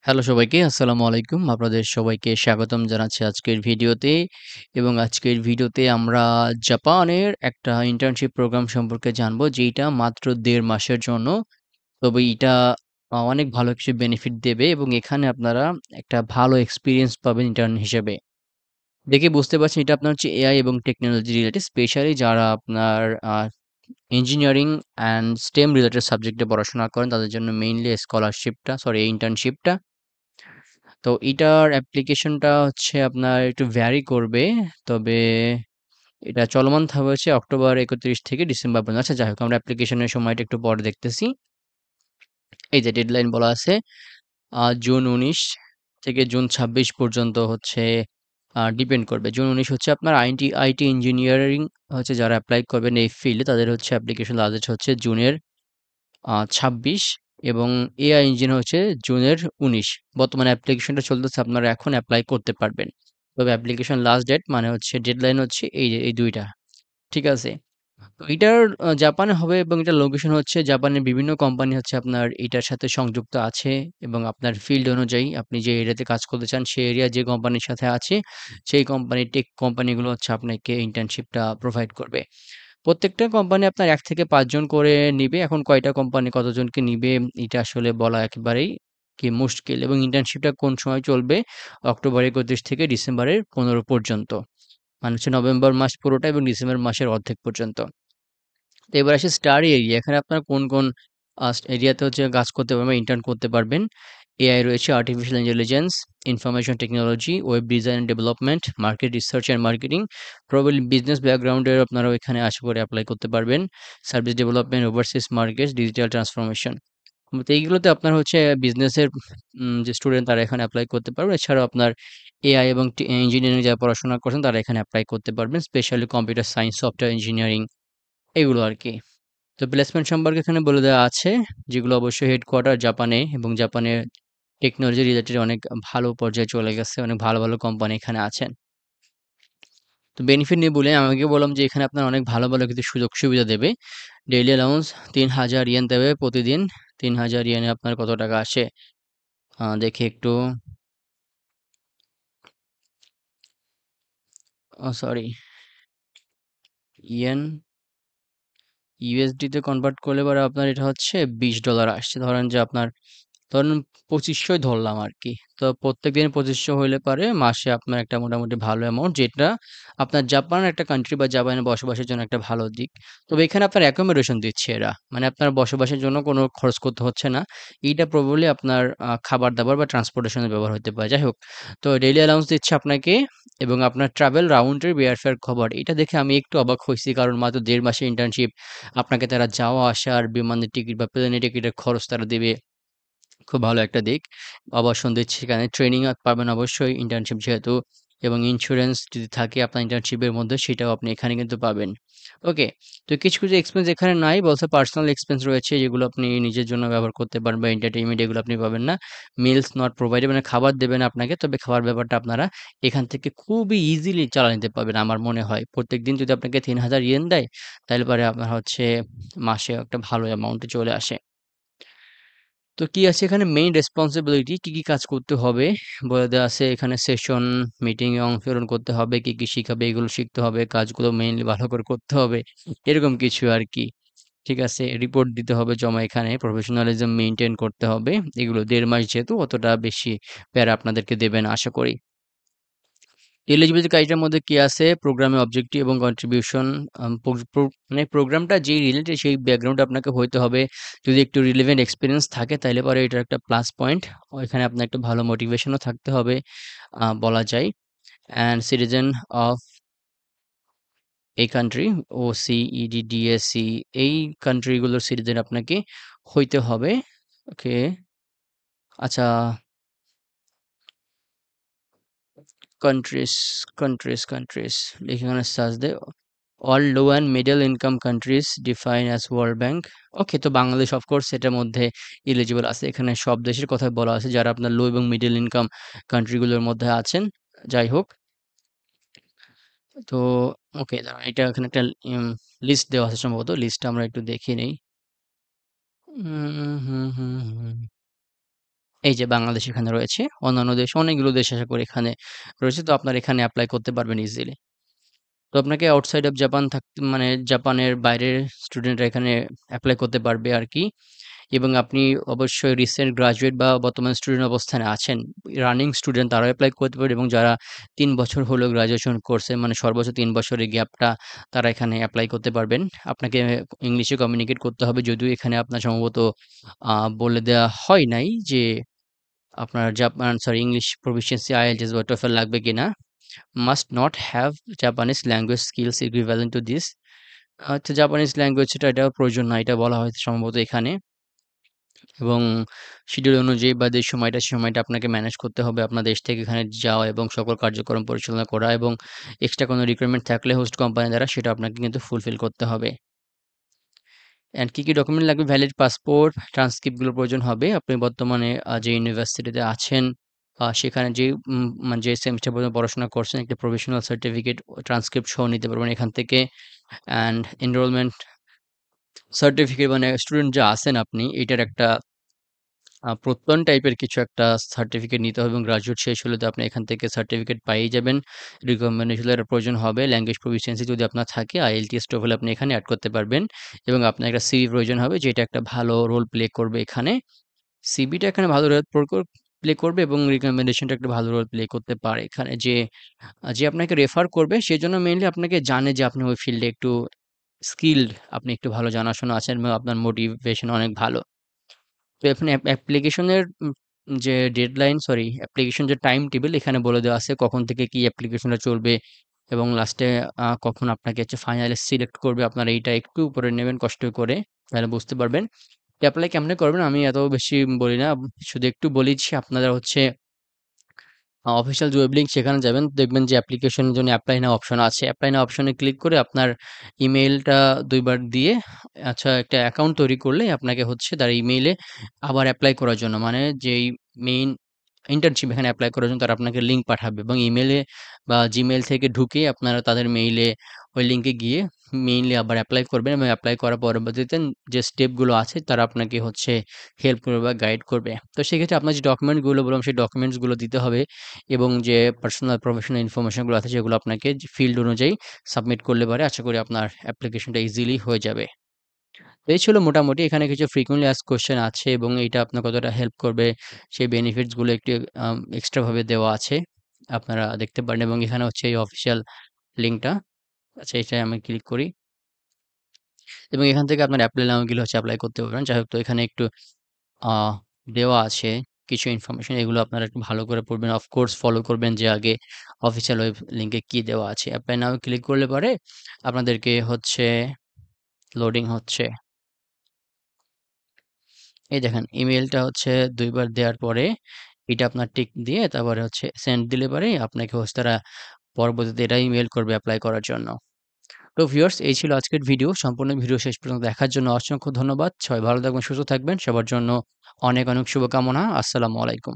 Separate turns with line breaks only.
Hello সবাইকে, আসসালামু আলাইকুম। আপনাদের সবাইকে স্বাগতম জানাচ্ছি আজকের ভিডিওতে এবং আজকের ভিডিওতে আমরা জাপানের একটা ইন্টার্নশিপ প্রোগ্রাম সম্পর্কে জানবো, যেইটা মাত্র ১.৫ মাসের জন্য। তবে এইটা অনেক ভালো কিছু বেনিফিট দেবে এবং এখানে আপনারা একটা ভালো এক্সপেরিয়েন্স পাবেন ইন্টার্ন হিসেবে। দেখে বুঝতে পারছেন এটা আপনার হচ্ছে এআই এবং টেকনোলজি রিলেটেড, স্পেশালি যারা আপনার আ ইঞ্জিনিয়ারিং অ্যান্ড স্টেম রিলেটেড সাবজেক্টে পড়াশোনা করেন, তাদের জন্য মেইনলি এই ইন্টার্নশিপটা। তো এটার অ্যাপ্লিকেশনটা হচ্ছে আপনার একটু ভ্যারি করবে। তবে এটা চলমান থাকবে হচ্ছে অক্টোবর ৩১ থেকে ডিসেম্বর পর্যন্ত। আচ্ছা যাই হোক, আমরা অ্যাপ্লিকেশনের সময়টা একটু পরে দেখতেছি। এই যে ডেডলাইন বলা আছে জুন ১৯ থেকে জুন ২৬ পর্যন্ত হচ্ছে ডিপেন্ড করবে। জুন ১৯ হচ্ছে আপনার আইটি ইঞ্জিনিয়ারিং হচ্ছে যারা এপ্লাই করবেন এই ফিল্ডে, তাদের হচ্ছে অ্যাপ্লিকেশন লাস্ট ডেট হচ্ছে জুনের ২৬ এবং এআই ইঞ্জিনিয়ার হচ্ছে জুনের ১৯। বর্তমানে অ্যাপ্লিকেশনটা চলতেছে, আপনারা এখন এপ্লাই করতে পারবেন। তবে অ্যাপ্লিকেশন লাস্ট ডেট মানে হচ্ছে ডেডলাইন হচ্ছে এই যে এই ২ টা। ঠিক আছে? তো এটার জাপানে হবে এবং এটার লোকেশন হচ্ছে জাপানের বিভিন্ন কোম্পানি হচ্ছে আপনার এটার সাথে সংযুক্ত আছে এবং আপনার ফিল্ড অনুযায়ী আপনি যে এরিয়াতে কাজ করতে চান, সেই এরিয়া যে কোম্পানির সাথে আছে, সেই কোম্পানির টেক কোম্পানিগুলো হচ্ছে আপনাকে ইন্টার্নশিপটা প্রোভাইড করবে। প্রত্যেকটা কোম্পানি আপনার ১ থেকে ৫ জন করে নিবে। এখন কয়টা কোম্পানি কতজনকে নিবে এটা আসলে বলা একেবারেই মুশকিল এবং ইন্টার্নশিপটা কোন সময় চলবে? অক্টোবর ৩১ থেকে ডিসেম্বরের ১৫ পর্যন্ত। মানে হচ্ছে নভেম্বর মাস পুরোটা এবং ডিসেম্বর মাসের অর্ধেক পর্যন্ত। তো এবার আসি স্টাডি এরিয়া। এখানে আপনার কোন এরিয়াতে হচ্ছে কাজ করতে পারবেন বা ইন্টার্ন করতে পারবেন। এআই রয়েছে, artificial intelligence, information technology, web design and development, market research and marketing. Probably business ব্যাকগ্রাউন্ডের আপনারাও এখানে আশা করি এপ্লাই করতে পারবেন। Service development, overseas markets, digital transformation. তো এইগুলোতে আপনার হচ্ছে বিজনেসের যে স্টুডেন্ট তারা এখানে এপ্লাই করতে পারবেন। এছাড়াও আপনার এআই এবং ইঞ্জিনিয়ারিং যারা পড়াশোনা করছেন তারা এখানে এপ্লাই করতে পারবেন। Specially computer science, software engineering এগুলো আরকি। তো প্লেসমেন্ট সম্পর্কে এখানে বলে দেওয়া আছে, যেগুলো অবশ্যই হেডকোয়ার্টার জাপানে এবং জাপানের টেকনোলজি রিলেটেড অনেক ভালো পর্যায়ে চলে গেছে। অনেক ভালো, ভালো কোম্পানি এখানে আছেন। তো বেনিফিট নিয়ে বলে আমাকে বললাম যে এখানে আপনার অনেক ভালো, ভালো কিছু সুযোগ সুবিধা দেবে। ডেইলি অ্যালাউন্স ৩,০০০ ইয়েন দেবে প্রতিদিন। ৩,০০০ ইয়েনে আপনার কত টাকা আসে? দেখি একটু। সরি, ইয়েন ইউএসডি তে কনভার্ট করলে পরে আপনার এটা হচ্ছে $20 আসছে। ধরেন যে আপনার ধরুন ২৫০০ ধরলাম আরকি। তো প্রত্যেকদিন ২৫০০ হইলে পারে মাসে আপনার একটা মোটামুটি ভালো অ্যামাউন্ট, যেটা আপনার জাপান একটা কান্ট্রি বা জাপানে বসবাসের জন্য একটা ভালো দিক। তবে এখানে আপনার অ্যাকোমোডেশন দিচ্ছে এরা। মানে আপনার বসবাসের জন্য কোনো খরচ করতে হচ্ছে না। এইটা প্রবাবলি আপনার খাবার-দাবার বা ট্রান্সপোর্টেশন এর ব্যবহার হতে পারে। যাই হোক, তো ডেইলি অ্যালাউন্স দিচ্ছে আপনাকে এবং আপনার travel round trip airfare cover. এটা দেখে আমি একটু অবাক হইছি, কারণ মাত্র ১.৫ মাসের ইন্টার্নশিপ। আপনাকে তারা যাওয়া আসার বিমানের টিকিট বা প্লেনের টিকিটের খরচ তারা দিবে। খুব ভালো একটা দিক। আবাসন দিচ্ছে সেখানে, ট্রেনিং পাবেন অবশ্যই ইন্টার্নশিপ যেহেতু, এবং ইন্সুরেন্স যদি থাকে আপনার ইন্টার্নশিপের মধ্যে সেটাও আপনি এখানে কিন্তু পাবেন। ওকে। তো কিছু, কিছু এক্সপেন্স এখানে নাই, বলছে পার্সোনাল এক্সপেন্স রয়েছে যেগুলো আপনি নিজের জন্য ব্যবহার করতে পারেন বা এন্টারটেইনমেন্ট এগুলো আপনি পাবেন না। মিলস নট প্রোভাইডেড, মানে খাবার দেবে না আপনাকে। তবে খাওয়ার ব্যাপারটা আপনারা এখান থেকে খুবই ইজিলি চালায় নিতে পারবেন আমার মনে হয়। প্রত্যেকদিন যদি আপনাকে ৩,০০০ ইয়েন দেয়, তাইলে পরে আপনার হচ্ছে মাসে একটা ভালো অ্যামাউন্টে চলে আসে। তো কি আছে এখানে মেইন রেসপন্সিবিলিটি, কি, কি কাজ করতে হবে বলে দেওয়া আছে এখানে। সেশন, মিটিং এ অংশগ্রহণ করতে হবে, কি, কি শিখাবে এগুলো শিখতে হবে, কাজগুলো মেইনলি ভালো করে করতে হবে। এরকম কিছু আরকি। ঠিক আছে? রিপোর্ট দিতে হবে জমা এখানে, প্রফেশনালিজম মেইনটেইন করতে হবে। এগুলো ১.৫ মাস যেহেতু অতটা বেশি প্যারা আপনাদেরকে দেবে না আশা করি। এলিজিবিলিটি ক্রাইটেরিয়ার মধ্যে কি আছে? প্রোগ্রামের অবজেক্টিভ এবং কন্ট্রিবিউশন, আম প্রো প্রো মানে প্রোগ্রামটা যেই রিলেটেড সেই ব্যাকগ্রাউন্ড আপনাকে হইতে হবে। যদি একটু রিলেভেন্ট এক্সপেরিয়েন্স থাকে তাইলে পরে এটার একটা প্লাস পয়েন্ট। এখানে আপনার একটা ভালো মোটিভেশনও থাকতে হবে বলা যায়। অ্যান্ড সিটিজেন অফ এই কান্ট্রি, ওসিইডি, ডিএসসি, এই কান্ট্রিগুলোর সিটিজেন আপনাকে হইতে হবে। ওকে। আচ্ছা, কান্ট্রিজ, কান্ট্রিজ লিখে এখানে সার্চ দেই। All low and middle income countries define as world bank. Okay, তো বাংলাদেশ অফকোর্স এটার মধ্যে এলিজিবল আছে। এখানে সব দেশের কথাই বলা আছে যারা আপনার লো এবং মিডল ইনকাম কান্ট্রিগুলোর মধ্যে আছেন। যাই হোক, তো ওকে, দাঁড়ান এটা এখানে একটা লিস্ট দেওয়া আছে সম্ভবত। লিস্টটা আমরা একটু দেখে নেই। হুম, হুম, হুম, হুম। এই যে বাংলাদেশ এখানে রয়েছে, অন্যান্য দেশ অনেকগুলো দেশ আশা করি এখানে রয়েছে। তো আপনারা এখানে এপ্লাই করতে পারবেন ইজিলি। তো আপনাকে আউটসাইড অফ জাপান থাকতে মানে জাপানের বাইরের স্টুডেন্টরা এখানে এপ্লাই করতে পারবে আরকি। এবং আপনি অবশ্যই রিসেন্ট গ্র্যাজুয়েট বা বর্তমান স্টুডেন্ট অবস্থানে আছেন, রানিং স্টুডেন্ট তারাও এপ্লাই করতে পারবে এবং যারা ৩ বছর হলো গ্র্যাজুয়েশন করছে মানে সর্বোচ্চ ৩ বছরের গ্যাপটা তারা এখানে এপ্লাই করতে পারবেন। আপনাকে ইংলিশে কমিউনিকেট করতে হবে যদিও এখানে আপনার সম্ভবত বলে দেওয়া হয় নাই যে আপনার Japan sorry English proficiency IELTS বা TOEFL লাগবে কিনা। Must not have Japanese language skills equivalent to this. আচ্ছা জাপানিজ ল্যাঙ্গুয়েজ এটাও প্রয়োজন না এটা বলা হয়েছে সম্ভবত এখানে। এবং শিডিউল অনুযায়ী বা যে সময়টা সে সময়টা আপনাকে ম্যানেজ করতে হবে আপনার দেশ থেকে এখানে যাওয়া এবং সকল কার্যক্রম পরিচালনা করা এবং এক্সট্রা কোনো রিকোয়ারমেন্ট থাকলে হোস্ট কোম্পানি দ্বারা সেটা আপনাকে কিন্তু ফুলফিল করতে হবে। অ্যান্ড কী, কী ডকুমেন্ট লাগবে? ভ্যালিড পাসপোর্ট, ট্রান্সক্রিপ্টগুলো প্রয়োজন হবে। আপনি বর্তমানে যে ইউনিভার্সিটিতে আছেন সেখানে যে মানে যে সেমিস্টার পর্যন্ত পড়াশোনা করছেন একটা প্রভিশনাল সার্টিফিকেট ট্রান্সক্রিপ্ট সহ নিতে পারবেন এখান থেকে। অ্যান্ড এনরোলমেন্ট সার্টিফিকেট মানে স্টুডেন্ট যে আছেন আপনি এটার একটা প্রত্যয়ন টাইপের কিছু একটা সার্টিফিকেট নিতে হবে এবং গ্র্যাজুয়েট শেষ হলে তো আপনি এখান থেকে সার্টিফিকেট পেয়েই যাবেন। রিকমেন্ডেশনের প্রয়োজন হবে। ল্যাঙ্গুয়েজ প্রফিসিয়েন্সি যদি আপনার থাকে IELTS, TOEFL আপনি এখানে এড করতে পারবেন এবং আপনার একটা সিভি প্রয়োজন হবে যেটা একটা ভালো রোল প্লে করবে এখানে। সিভিটা এখানে ভালো রোল প্লে করবে এবং রিকমেন্ডেশনটা একটা ভালো রোল প্লে করতে পারে এখানে। যে আপনাকে রেফার করবে সেজন্য মেইনলি আপনাকে জানে যে আপনি ওই ফিল্ডে একটু স্কিলড, আপনি একটু ভালো জানাশোনা আছেন এবং আপনার মোটিভেশন অনেক ভালো। তো এখানে অ্যাপ্লিকেশনের যে ডেডলাইন সরি অ্যাপ্লিকেশন যে টাইম টেবল এখানে বলে দেওয়া আছে কখন থেকে কি অ্যাপ্লিকেশনটা চলবে এবং লাস্টে কখন আপনাকে হচ্ছে ফাইনালি সিলেক্ট করবে। আপনারা এইটা একটু উপরে নেবেন কষ্ট করে, তাহলে বুঝতে পারবেন। এপ্লাই কেমনে করবেন আমি এত বেশি বলি না। শুধু একটু বলেছি আপনারা হচ্ছে অফিসিয়াল যে ওয়েব লিঙ্ক সেখানে যাবেন। দেখবেন যে অ্যাপ্লিকেশনের জন্য এপ্লাই নাও অপশন আছে। এপ্লাই নাও অপশনে ক্লিক করে আপনার ইমেইলটা ২ বার দিয়ে আচ্ছা একটা অ্যাকাউন্ট তৈরি করলেই আপনাকে হচ্ছে তার ইমেইলে আবার এপ্লাই করার জন্য মানে যেই মেইন ইন্টার্নশিপ এখানে এপ্লাই করার জন্য তারা আপনাকে লিঙ্ক পাঠাবে এবং ইমেইলে বা জিমেইল থেকে ঢুকে আপনারা তাদের মেইলে ওই লিঙ্কে গিয়ে মেইনলি আবার এপ্লাই করবেন এবং এপ্লাই করার পরবর্তীতে যে স্টেপগুলো আছে তারা আপনাকে হচ্ছে হেল্প করবে বা গাইড করবে। তো সেক্ষেত্রে আপনার যে ডকুমেন্টগুলো বললাম সেই ডকুমেন্টসগুলো দিতে হবে এবং যে পার্সোনাল প্রফেশনাল ইনফরমেশনগুলো আছে সেগুলো আপনাকে ফিল্ড অনুযায়ী সাবমিট করলে পারে আশা করি আপনার অ্যাপ্লিকেশনটা ইজিলি হয়ে যাবে। তো এই ছিল মোটামুটি এখানে কিছু ফ্রিকোয়েন্টলি আস্কড কোয়েশ্চেন আছে এবং এইটা আপনার কতটা হেল্প করবে সেই বেনিফিটস গুলো একটু এক্সট্রা ভাবে দেওয়া আছে। আপনারা দেখতে পারেন এবং এখানে হচ্ছে এই অফিসিয়াল লিঙ্কটা। আচ্ছা এটায় আমি ক্লিক করি এবং এখান থেকে আপনার এপ্লাই নাও গেলে হচ্ছে এপ্লাই করতে পারবেন। যাই হোক তো এখানে একটু আ দেওয়া আছে কিছু ইনফরমেশন এগুলো আপনারা একটু ভালো করে পড়বেন। অফ কোর্স ফলো করবেন যে আগে অফিসিয়াল ওয়েব লিঙ্কে কি দেওয়া আছে। এপ্লাই নাও ক্লিক করলে পরে আপনাদেরকে হচ্ছে লোডিং হচ্ছে। এই দেখেন ইমেইলটা হচ্ছে ২ বার দেওয়ার পরে এটা আপনার টিক দিয়ে তারপরে হচ্ছে সেন্ড দিলে পরেই আপনাকে হচ্ছে তারা পরবর্তীতে এটা ইমেইল করবে এপ্লাই করার জন্য। তো ভিউয়ার্স এই ছিল আজকের ভিডিও। সম্পূর্ণ ভিডিও শেষ পর্যন্ত দেখার জন্য অসংখ্য ধন্যবাদ। সবাই ভালো থাকবেন, সুস্থ থাকবেন। সবার জন্য অনেক, অনেক শুভকামনা। আসসালামু আলাইকুম।